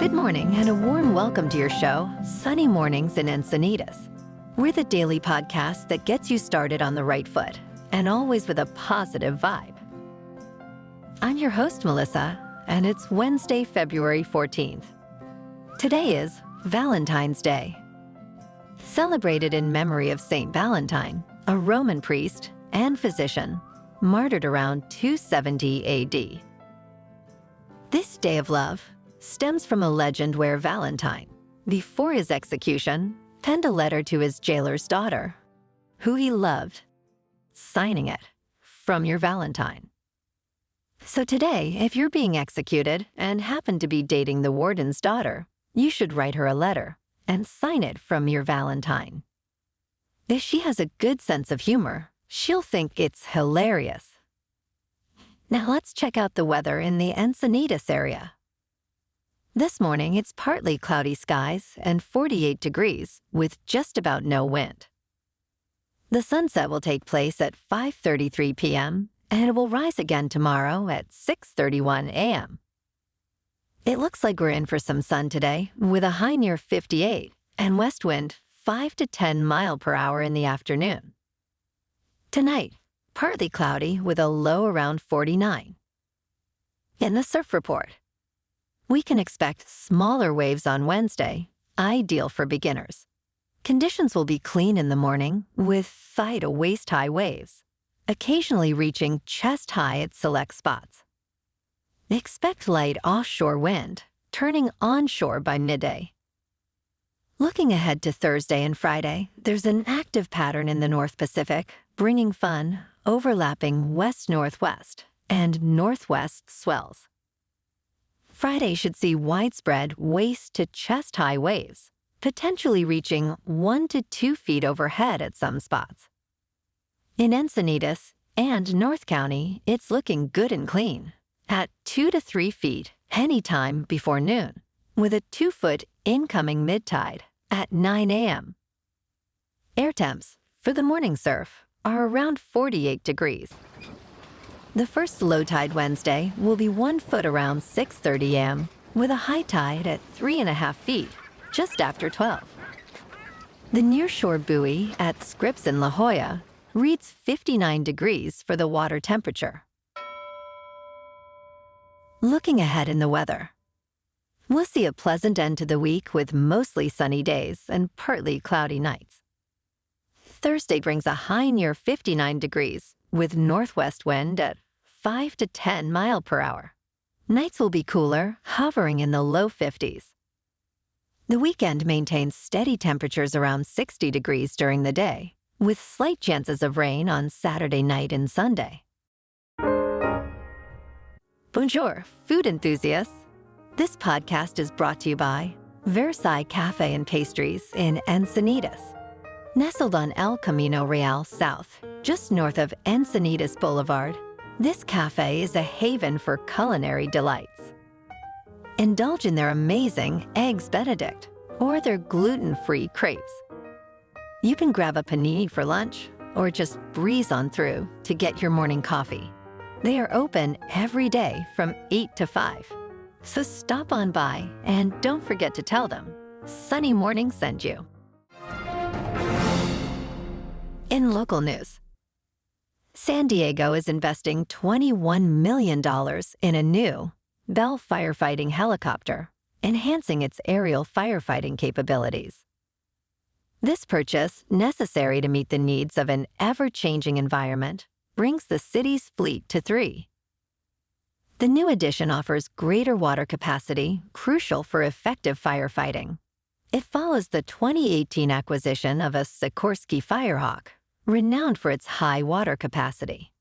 Good morning and a warm welcome to your show, Sunny Mornings in Encinitas. We're the daily podcast that gets you started on the right foot and always with a positive vibe. I'm your host, Melissa, and it's Wednesday, February 14th. Today is Valentine's Day. Celebrated in memory of Saint Valentine, a Roman priest and physician, martyred around 270 AD. This day of love stems from a legend where Valentine, before his execution, penned a letter to his jailer's daughter, who he loved, signing it, "From your Valentine." So today, if you're being executed and happen to be dating the warden's daughter, you should write her a letter and sign it "From your Valentine." If she has a good sense of humor, she'll think it's hilarious. Now let's check out the weather in the Encinitas area. This morning, it's partly cloudy skies and 48 degrees with just about no wind. The sunset will take place at 5:33 p.m. and it will rise again tomorrow at 6:31 a.m. It looks like we're in for some sun today with a high near 58 and west wind 5 to 10 mile per hour in the afternoon. Tonight, partly cloudy with a low around 49. In the surf report, we can expect smaller waves on Wednesday, ideal for beginners. Conditions will be clean in the morning with thigh to waist-high waves, occasionally reaching chest-high at select spots. Expect light offshore wind, turning onshore by midday. Looking ahead to Thursday and Friday, there's an active pattern in the North Pacific, bringing fun, overlapping west-northwest and northwest swells. Friday should see widespread waist to chest-high waves, potentially reaching 1 to 2 feet overhead at some spots. In Encinitas and North County, it's looking good and clean, at 2 to 3 feet anytime before noon, with a 2-foot incoming mid-tide at 9 a.m. Air temps for the morning surf are around 48 degrees. The first low tide Wednesday will be 1 foot around 6:30 a.m. with a high tide at 3.5 feet just after 12. The nearshore buoy at Scripps in La Jolla reads 59 degrees for the water temperature. Looking ahead in the weather, we'll see a pleasant end to the week with mostly sunny days and partly cloudy nights. Thursday brings a high near 59 degrees with northwest wind at 5 to 10 mile per hour. Nights will be cooler, hovering in the low 50s. The weekend maintains steady temperatures around 60 degrees during the day, with slight chances of rain on Saturday night and Sunday. Bonjour, food enthusiasts. This podcast is brought to you by Versailles Cafe and Pastries in Encinitas. Nestled on El Camino Real South, just north of Encinitas Boulevard, this cafe is a haven for culinary delights. Indulge in their amazing Eggs Benedict or their gluten-free crepes. You can grab a panini for lunch or just breeze on through to get your morning coffee. They are open every day from 8 to 5. So stop on by and don't forget to tell them Sunny Morning sent you. In local news, San Diego is investing $21 million in a new Bell firefighting helicopter, enhancing its aerial firefighting capabilities. This purchase, necessary to meet the needs of an ever-changing environment, brings the city's fleet to 3. The new addition offers greater water capacity, crucial for effective firefighting. It follows the 2018 acquisition of a Sikorsky Firehawk, renowned for its high water capacity.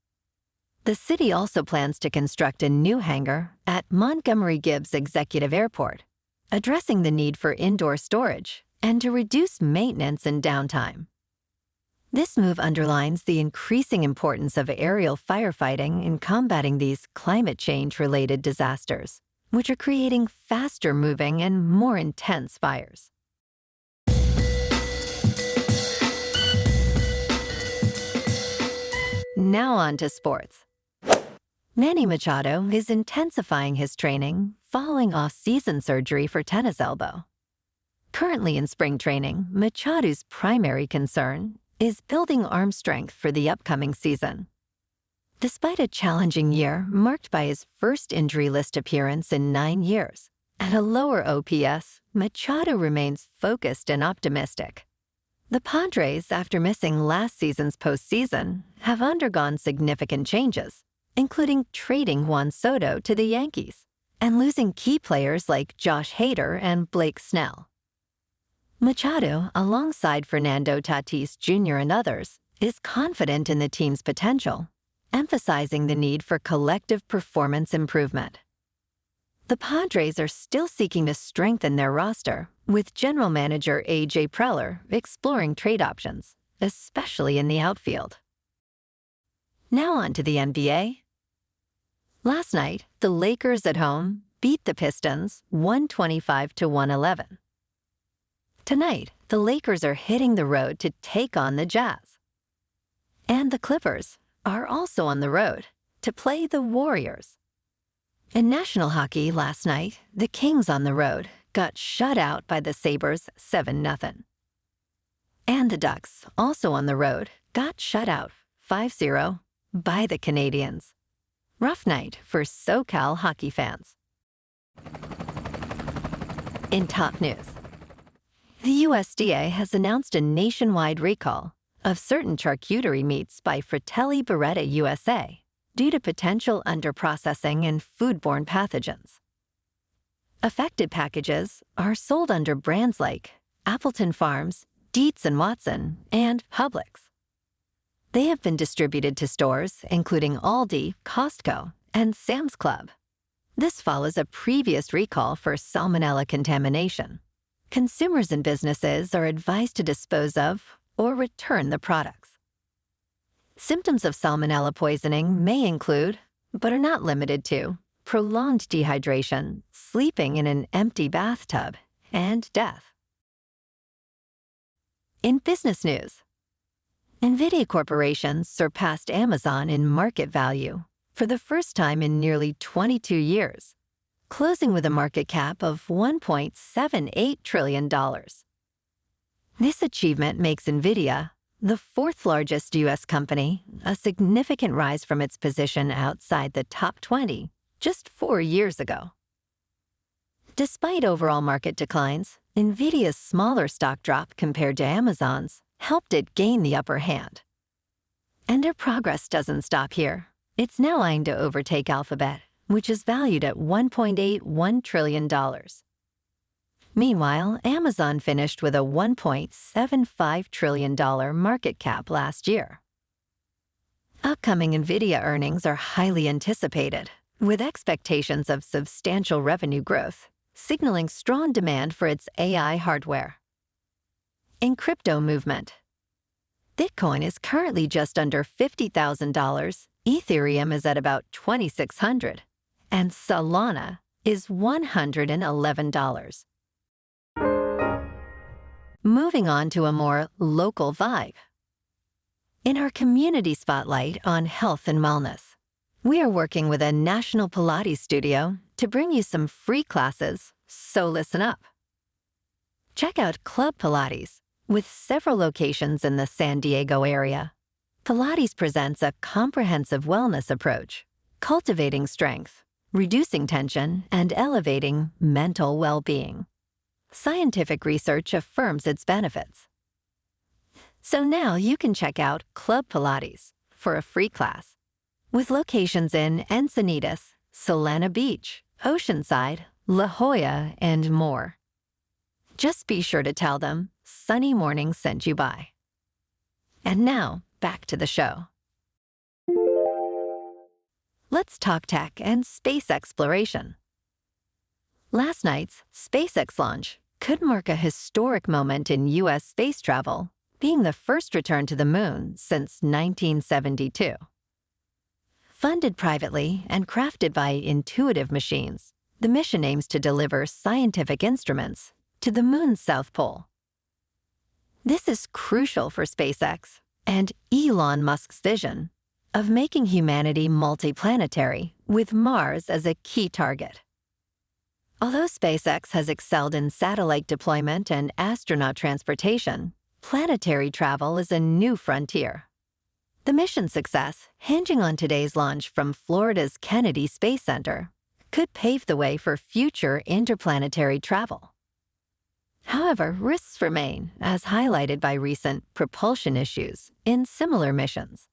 The city also plans to construct a new hangar at Montgomery Gibbs Executive Airport, addressing the need for indoor storage and to reduce maintenance and downtime. This move underlines the increasing importance of aerial firefighting in combating these climate change-related disasters, which are creating faster-moving and more intense fires. Now on to sports. Manny Machado is intensifying his training following off-season surgery for tennis elbow. Currently in spring training, Machado's primary concern is building arm strength for the upcoming season. Despite a challenging year marked by his first injury list appearance in 9 years and a lower OPS, Machado remains focused and optimistic. The Padres, after missing last season's postseason, have undergone significant changes, including trading Juan Soto to the Yankees and losing key players like Josh Hader and Blake Snell. Machado, alongside Fernando Tatis Jr. and others, is confident in the team's potential, emphasizing the need for collective performance improvement. The Padres are still seeking to strengthen their roster, with general manager A.J. Preller exploring trade options, especially in the outfield. Now on to the NBA. Last night, the Lakers at home beat the Pistons 125-111. Tonight, the Lakers are hitting the road to take on the Jazz. And the Clippers are also on the road to play the Warriors. In national hockey last night, the Kings on the road got shut out by the Sabres 7-0. And the Ducks, also on the road, got shut out 5-0 by the Canadiens. Rough night for SoCal hockey fans. In top news, the USDA has announced a nationwide recall of certain charcuterie meats by Fratelli Beretta USA due to potential underprocessing and foodborne pathogens. Affected packages are sold under brands like Appleton Farms, Dietz & Watson, and Publix. They have been distributed to stores including Aldi, Costco, and Sam's Club. This follows a previous recall for salmonella contamination. Consumers and businesses are advised to dispose of or return the products. Symptoms of salmonella poisoning may include, but are not limited to, prolonged dehydration, sleeping in an empty bathtub, and death. In business news, NVIDIA Corporation surpassed Amazon in market value for the first time in nearly 22 years, closing with a market cap of $1.78 trillion. This achievement makes NVIDIA the fourth largest U.S. company, a significant rise from its position outside the top 20 just 4 years ago. Despite overall market declines, NVIDIA's smaller stock drop compared to Amazon's helped it gain the upper hand. And their progress doesn't stop here. It's now eyeing to overtake Alphabet, which is valued at $1.81 trillion. Meanwhile, Amazon finished with a $1.75 trillion market cap last year. Upcoming NVIDIA earnings are highly anticipated, with expectations of substantial revenue growth, signaling strong demand for its AI hardware. In crypto movement, Bitcoin is currently just under $50,000, Ethereum is at about $2,600, and Solana is $111. Moving on to a more local vibe. In our community spotlight on health and wellness, we are working with a national Pilates studio to bring you some free classes, so listen up. Check out Club Pilates, with several locations in the San Diego area. Pilates presents a comprehensive wellness approach, cultivating strength, reducing tension, and elevating mental well-being. Scientific research affirms its benefits. So now you can check out Club Pilates for a free class, with locations in Encinitas, Solana Beach, Oceanside, La Jolla, and more. Just be sure to tell them Sunny Mornings sent you by. And now, back to the show. Let's talk tech and space exploration. Last night's SpaceX launch could mark a historic moment in U.S. space travel, being the first return to the moon since 1972. Funded privately and crafted by Intuitive Machines, the mission aims to deliver scientific instruments to the moon's south pole. This is crucial for SpaceX and Elon Musk's vision of making humanity multiplanetary, with Mars as a key target. Although SpaceX has excelled in satellite deployment and astronaut transportation, planetary travel is a new frontier. The mission success, hinging on today's launch from Florida's Kennedy Space Center, could pave the way for future interplanetary travel. However, risks remain, as highlighted by recent propulsion issues in similar missions.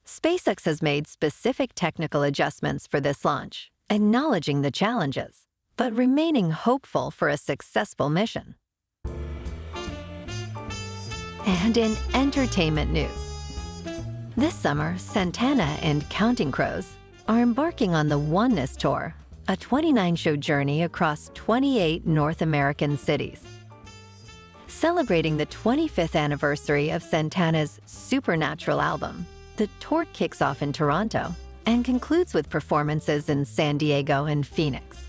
SpaceX has made specific technical adjustments for this launch, acknowledging the challenges, but remaining hopeful for a successful mission. And in entertainment news, this summer, Santana and Counting Crows are embarking on the Oneness Tour, a 29-show journey across 28 North American cities. Celebrating the 25th anniversary of Santana's Supernatural album, the tour kicks off in Toronto and concludes with performances in San Diego and Phoenix.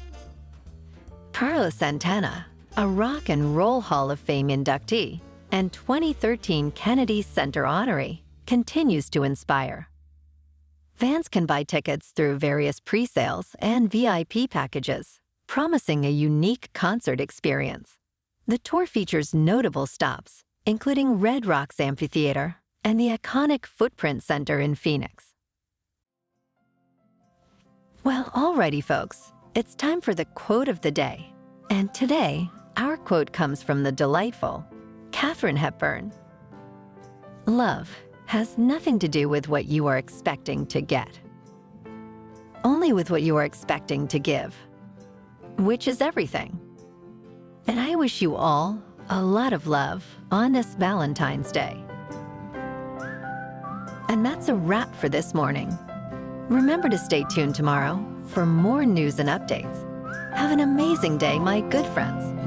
Carlos Santana, a Rock and Roll Hall of Fame inductee and 2013 Kennedy Center honoree, continues to inspire. Fans can buy tickets through various pre-sales and VIP packages, promising a unique concert experience. The tour features notable stops, including Red Rocks Amphitheater and the iconic Footprint Center in Phoenix. Well, alrighty, folks, it's time for the quote of the day. And today, our quote comes from the delightful Katharine Hepburn. Love has nothing to do with what you are expecting to get, only with what you are expecting to give, which is everything. And I wish you all a lot of love on this Valentine's Day. And that's a wrap for this morning. Remember to stay tuned tomorrow for more news and updates. Have an amazing day, my good friends.